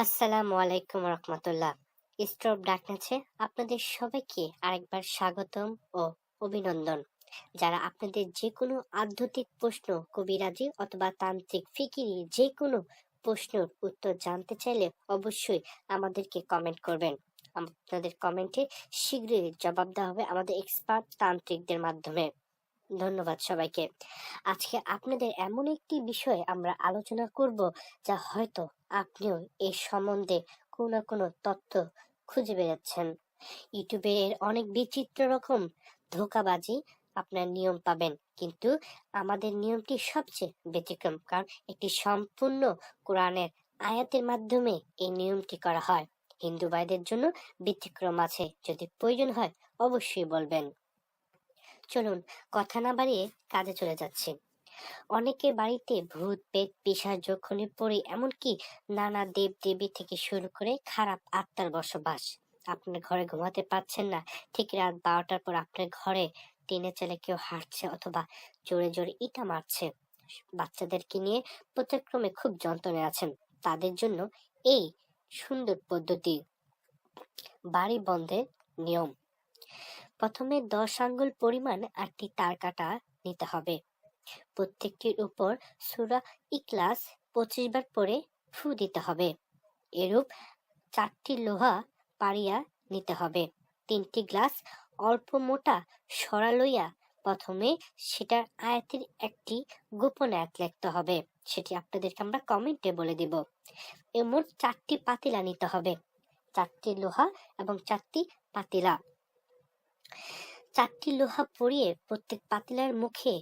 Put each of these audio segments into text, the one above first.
আসসালামু আলাইকুম রহমতুল্লাহ। স্টপ ডাকনাছে আপনাদের সবাইকে আরেকবার স্বাগতম ও অভিনন্দন। যারা আপনাদের যে কোনো আধ্যাত্মিক প্রশ্ন, কবিরাজি অথবা তান্ত্রিক ফিকিরি যে কোনো প্রশ্নের উত্তর জানতে চাইলে অবশ্যই আমাদেরকে কমেন্ট করবেন। আপনাদের কমেন্টে শীঘ্রই জবাব দেওয়া হবে আমাদের এক্সপার্ট তান্ত্রিকদের মাধ্যমে। ধন্যবাদ সবাইকে। আজকে আপনাদের এমন একটি বিষয়ে আমরা আলোচনা করব যা হয়তো আপনিও এই সম্বন্ধে কোনো না কোনো তথ্য খুঁজে বেড়াচ্ছেন। ইউটিউবে এর অনেক বিচিত্র রকম ধোঁকাবাজি আপনার নিয়ম পাবেন, কিন্তু আমাদের নিয়মটি সবচেয়ে ব্যতিক্রম, কারণ একটি সম্পূর্ণ কোরআনের আয়াতের মাধ্যমে এই নিয়মটি করা হয়। হিন্দু ভাইদের জন্য ব্যতিক্রম আছে, যদি প্রয়োজন হয় অবশ্যই বলবেন। চলুন কথা না বাড়িয়ে কাজে চলে যাচ্ছি। অনেকের বাড়িতে ভূত পেট পিশাচ যখনই পড়ে, এমনকি নানা দেব দেবী থেকে শুরু করে খারাপ আত্মার বসবাস। আপনার ঘরে ঘুমাতে পারছেন না, ঠিক রাত 12টার পর আপনার ঘরে টেনে চেলে কেউ হাঁটছে অথবা জোরে জোরে ইটা মারছে। বাচ্চাদেরকে নিয়ে পর্যায়ক্রমে খুব যন্ত্রণায় আছেন, তাদের জন্য এই সুন্দর পদ্ধতি বাড়ি বন্ধের নিয়ম। প্রথমে 10 আঙ্গুল পরিমাণ 8টি তার কাটা নিতে হবে। প্রত্যেকটির উপর সূরা ইখলাস 25 বার পরে ফু দিতে হবে। এরূপ 4টি লোহা পাড়িয়া নিতে হবে। 3টি গ্লাস অল্প মোটা সরা লইয়া প্রথমে সেটার আয়াতের একটি গোপন আয়াত লিখতে হবে, সেটি আপনাদেরকে আমরা কমেন্টে বলে দিব। মোট 4টি পাতিলা নিতে হবে, 4টি লোহা এবং 4টি পাতিলা। 4টি লোহা পরিয়ে প্রত্যেক পাতিলার মুখে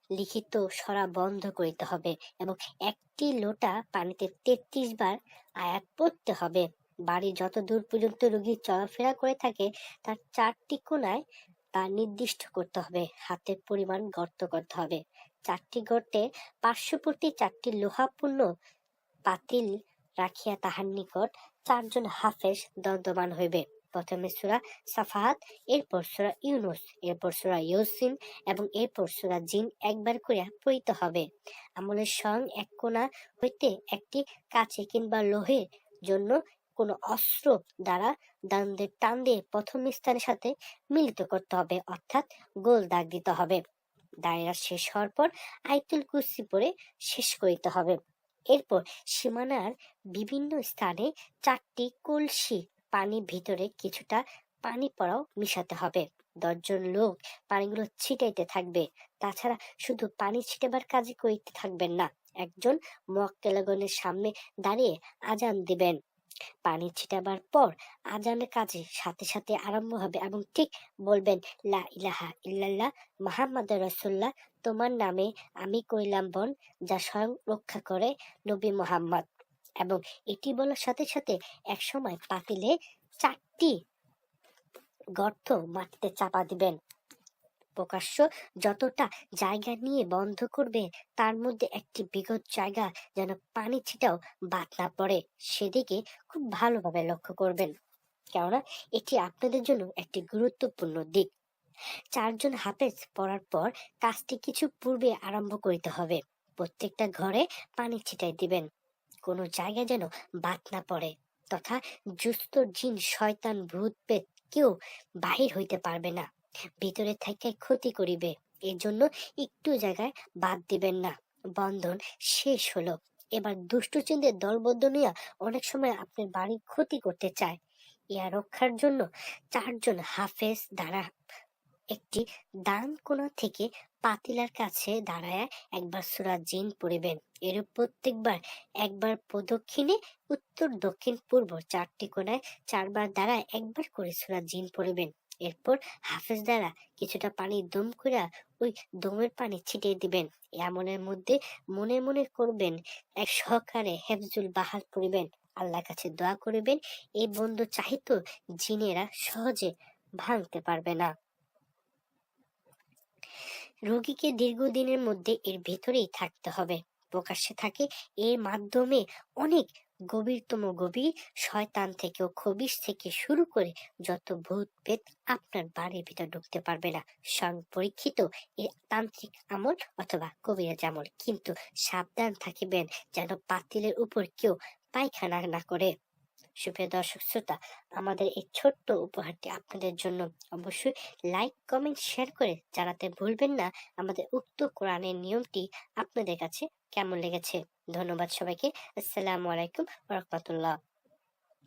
লিখিত সরা বন্ধ করিতে হবে এবং একটি লোটা পানিতে 33 বার আয়াত পড়তে হবে। বাড়ি যত দূর পর্যন্ত রোগী চলাফেরা করে থাকে তার 4টি কোণায় তা নির্দিষ্ট করতে হবে। হাতের পরিমাণ গর্ত করতে হবে। 4টি গর্তে পার্শ্ববর্তী 4টি লোহাপূর্ণ পাতিল রাখিয়া তাহার নিকট 4 জন হাফেজ দণ্ডবান হইবে। প্রথমে সূরা সাফাহাত, এরপর সূরা ইউনুস, এরপর সূরা ইয়াসিন এবং এরপর সূরা জিন একবার করিয়া পড়িতে হবে। আমলের স্বয়ং এক কোণা হইতে একটি কাছে কিংবা লোহের জন্য কোন অস্ত্র দ্বারা দান্দের টান দিয়ে প্রথম স্থানের সাথে মিলিত করতে হবে, অর্থাৎ গোল দাগ দিতে হবে। দায়রা শেষ হওয়ার পর আয়াতুল কুরসি পড়ে শেষ করিতে হবে। এরপর সীমানার বিভিন্ন স্থানে 4টি কলসি পানি ভিতরে কিছুটা পানি পড়াও মিশাতে হবে। 10 জন লোক পানিগুলো ছিটাইতে থাকবে। তাছাড়া শুধু পানি ছিটাবার কাজই করিতে থাকবেন না, একজন মুয়াক্কেলগণের সামনে দাঁড়িয়ে আজান দিবেন। পানি ছিটাবার পর আজানের কাজে সাথে সাথে আরম্ভ হবে এবং ঠিক বলবেন, লা ইলাহা ইল্লাল্লাহ মুহাম্মাদুর রাসূলুল্লাহ, তোমার নামে আমি কইলাম বন, যা স্বয়ং রক্ষা করে নবী মুহাম্মদ। এবং এটি বলার সাথে সাথে এক সময় পাতিলে 4টি গর্ত মাটিতে চাপা দিবেন। প্রকাশ্য যতটা জায়গা নিয়ে বন্ধ করবে তার মধ্যে একটি বিগত জায়গা যেন পানি ছিটাও বাদ না পড়ে, সেদিকে খুব ভালোভাবে লক্ষ্য করবেন, কেননা এটি আপনাদের জন্য একটি গুরুত্বপূর্ণ দিক। 4 জন হাফেজ পড়ার পর কাজটি কিছু পূর্বে আরম্ভ করিতে হবে। প্রত্যেকটা ঘরে পানি ছিটাই দিবেন, কোনো জায়গা যেন বাদ না পড়ে, তথা দুষ্ট জিন শয়তান ভূত পেত কেউ বাহির হইতে পারবে না, ভিতরে থেকে ক্ষতি করিবে। এর জন্য একটু জায়গায় বাদ দিবেন না। বন্ধন শেষ হলো। এবার দুষ্টচিন্দের দলবদ্ধ নিয়ে অনেক সময় আপনার বাড়ির ক্ষতি করতে চায়। ইয়া রক্ষার জন্য 4 জন হাফেজ দ্বারা একটি ডান কোণা থেকে পাতিলার কাছে দাঁড়ায় একবার সূরা জিন পড়িবেন। এরূপ প্রত্যেকবার একবার প্রদক্ষিণে উত্তর দক্ষিণ পূর্ব 4টি কোণায় 4 বার দাঁড়ায় একবার করে সূরা জিন পড়িবেন। এরপর হাফেজ দ্বারা কিছুটা পানি দম করে ওই দমের পানি ছিটিয়ে দিবেন। এমনের মধ্যে মনে মনে করবেন, এক সহকারে হেফজুল বাহার পড়িবেন, আল্লাহর কাছে দোয়া করিবেন এই বন্ধ চাহিত জিনেরা সহজে ভাঙতে পারবে না। রোগীকে দীর্ঘদিনের মধ্যে এর ভেতরেই থাকতে হবে, প্রকাশ্যে থাকে। এর মাধ্যমে অনেক গভীরতম গভীর শয়তান থেকেও খবিশ থেকে শুরু করে যত ভূত পেত আপনার বাড়ির ভিতর ঢুকতে পারবে না। স্বয়ং পরীক্ষিত এর তান্ত্রিক আমল অথবা কবিরাজ আমল, কিন্তু সাবধান থাকিবেন যেন পাতিলের উপর কেউ পায়খানা না করে। সুপ্রিয় দর্শক শ্রোতা, আমাদের এই ছোট্ট উপহারটি আপনাদের জন্য। অবশ্যই লাইক, কমেন্ট, শেয়ার করে জানাতে ভুলবেন না আমাদের উক্ত কোরআনের নিয়মটি আপনাদের কাছে কেমন লেগেছে। ধন্যবাদ সবাইকে। আসসালামু আলাইকুম ওয়া রাহমাতুল্লাহ।